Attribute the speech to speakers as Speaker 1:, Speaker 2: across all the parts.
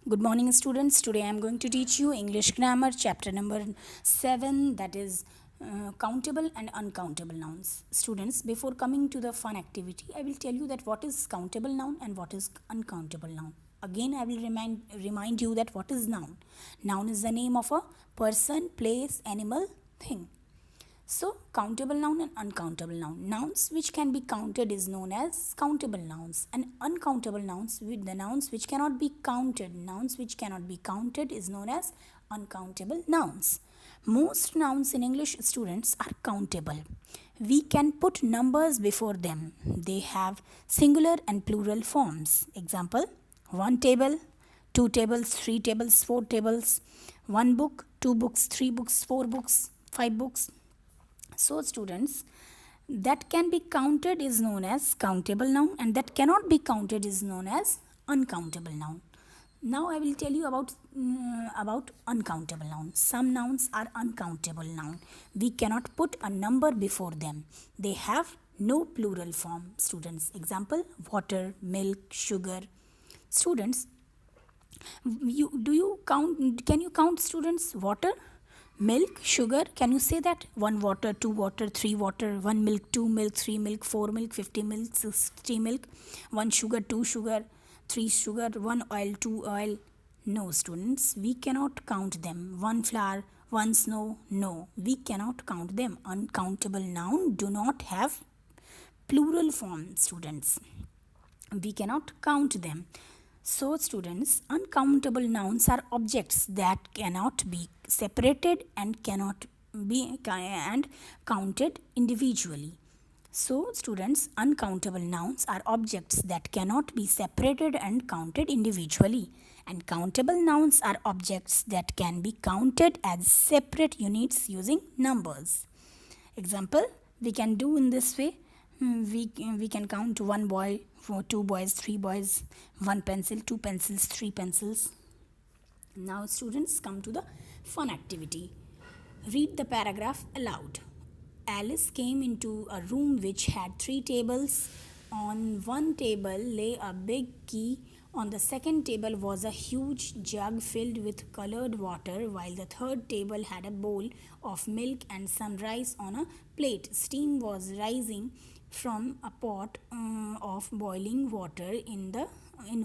Speaker 1: Good morning, students. Today I am going to teach you English grammar, chapter number 7, that is countable and uncountable nouns. Students, before coming to the fun activity, I will tell you that what is countable noun and what is uncountable noun. Again, I will remind you that what is noun. Noun is the name of a person, place, animal, thing. So, countable noun and uncountable noun. Nouns which can be counted is known as countable nouns, and uncountable nouns, with the nouns which cannot be counted, nouns which cannot be counted is known as uncountable nouns. Most nouns in English, students, are countable. We can put numbers before them. They have singular and plural forms. Example: one table, two tables, three tables, four tables, one book, two books, three books, four books, five books. So, students, that can be counted is known as countable noun, and that cannot be counted is known as uncountable noun. Now I will tell you about uncountable nouns. Some nouns are uncountable noun. We cannot put a number before them. They have no plural form. Students, example: water, milk, sugar. Students, can you count, students? Water, milk, sugar. Can you say that? One water, two water, three water, one milk, two milk, three milk, four milk, 50 milk, 60 milk, one sugar, two sugar, three sugar, one oil, two oil. No, students, we cannot count them. One flower, one snow. No, we cannot count them. Uncountable noun do not have plural form, students. We cannot count them. So, students, uncountable nouns are objects that cannot be separated and cannot be counted individually. So, students, uncountable nouns are objects that cannot be separated and counted individually. And countable nouns are objects that can be counted as separate units using numbers. Example, we can do in this way. We can count one boy, for two boys, three boys, one pencil, two pencils, three pencils. Now, students, come to the fun activity. Read the paragraph aloud. Alice came into a room which had three tables. On one table lay a big key. On the second table was a huge jug filled with colored water, while the third table had a bowl of milk and some rice on a plate. Steam was rising from a pot of boiling water in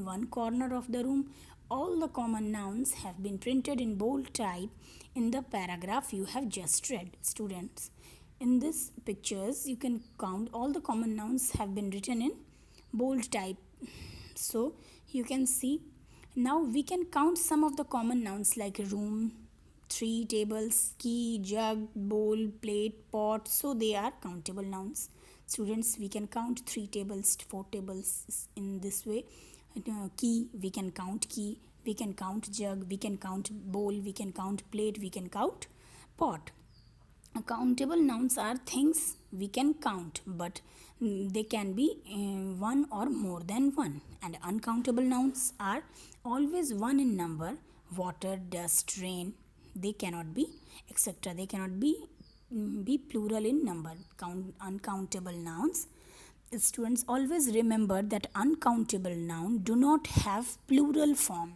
Speaker 1: one corner of the room. All the common nouns have been printed in bold type in the paragraph you have just read. Students, in this pictures you can count all the common nouns have been written in bold type. So you can see. Now we can count some of the common nouns like room, three tables, key, jug, bowl, plate, pot. So they are countable nouns. Students, we can count three tables, four tables in this way. Key, we can count key, we can count jug, we can count bowl, we can count plate, we can count pot. Countable nouns are things we can count, but they can be one or more than one. And uncountable nouns are always one in number: water, dust, rain. They cannot be, etc. They cannot be plural in number. Uncountable nouns. Students, always remember that uncountable noun do not have plural form.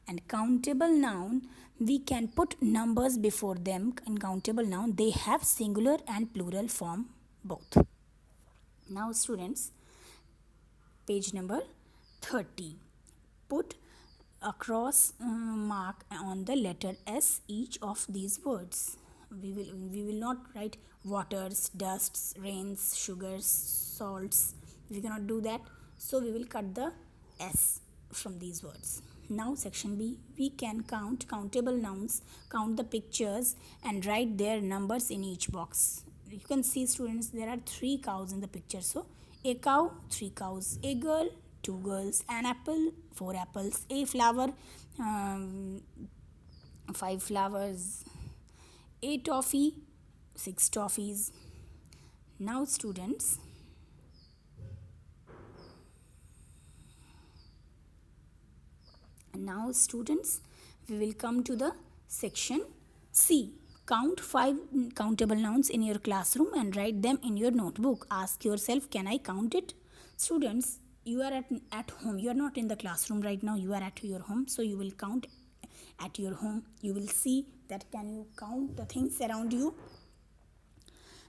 Speaker 1: And countable noun, we can put numbers before them. In countable noun, they have singular and plural form both. Now, students, page number 30. Put a cross mark on the letter S each of these words. We will not write waters, dusts, rains, sugars, salts. We cannot do that. So we will cut the S from these words. Now, section B, we can count countable nouns, count the pictures and write their numbers in each box. You can see, students, there are three cows in the picture. So a cow, three cows; a girl, two girls; an apple, four apples; a flower, five flowers; a toffee, six toffees. Now, students, we will come to the section C. Count 5 countable nouns in your classroom and write them in your notebook. Ask yourself, can I count it? Students, you are at home, you are not in the classroom right now, you are at your home, so you will count at your home. You will see that can you count the things around you.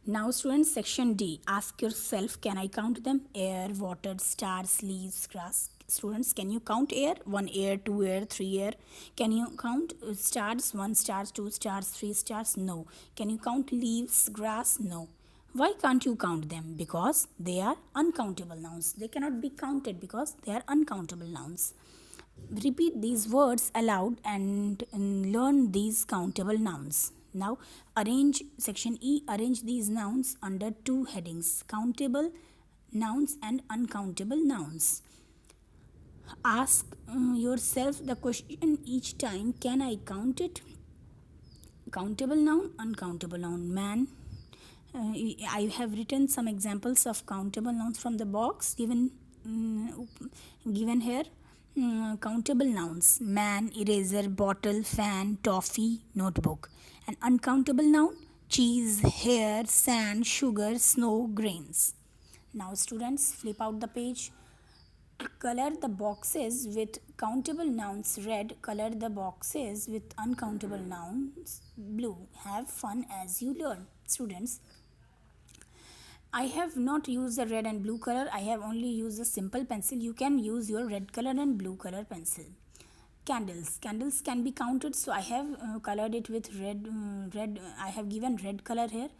Speaker 1: Now students, section D, ask yourself, can I count them? Air, water, stars, leaves, grass. Students, can you count air? 1 air, 2 air, 3 air. Can you count stars? 1 stars, 2 stars, 3 stars? No. Can you count leaves, grass? No. Why can't you count them? Because they are uncountable nouns. They cannot be counted because they are uncountable nouns. Repeat these words aloud and learn these countable nouns. Now arrange section E, arrange these nouns under two headings: countable nouns and uncountable nouns. Ask yourself the question each time, can I count it? Countable noun, uncountable noun. Man. I have written some examples of countable nouns from the box given here. Countable nouns: man, eraser, bottle, fan, toffee, notebook. And uncountable noun: cheese, hair, sand, sugar, snow, grains. Now students, flip out the page. Color the boxes with countable nouns red, color the boxes with uncountable nouns blue. Have fun as you learn. Students, I have not used the red and blue color. I have only used a simple pencil. You can use your red color and blue color pencil. Candles. Candles can be counted, so I have colored it with red. I have given red color here.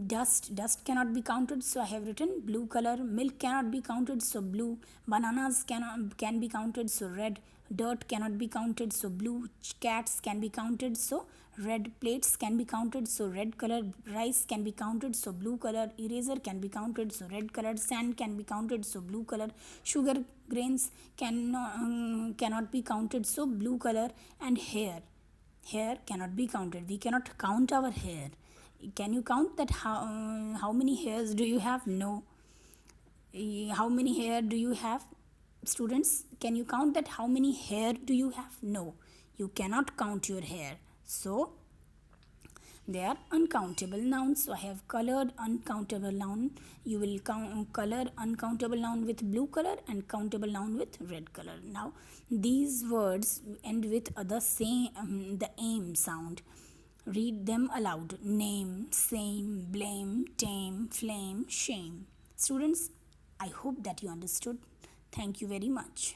Speaker 1: Dust cannot be counted, so I have written blue color. Milk cannot be counted, so blue. Bananas can be counted, so red. Dirt cannot be counted, so blue. Cats can be counted, so red. Plates can be counted, so red color. Rice can be counted, so blue color. Eraser can be counted, so red color. Sand can be counted, so blue color. Sugar grains cannot be counted, so blue color. And hair cannot be counted. We cannot count our hair. Can you count that? How many hairs do you have? No. How many hair do you have? Students, can you count that? How many hair do you have? No. You cannot count your hair. So they are uncountable nouns. So I have colored uncountable noun. You will color uncountable noun with blue color and countable noun with red color. Now these words end with the aim sound. Read them aloud. Name, same, blame, tame, flame, shame. Students, I hope that you understood. Thank you very much.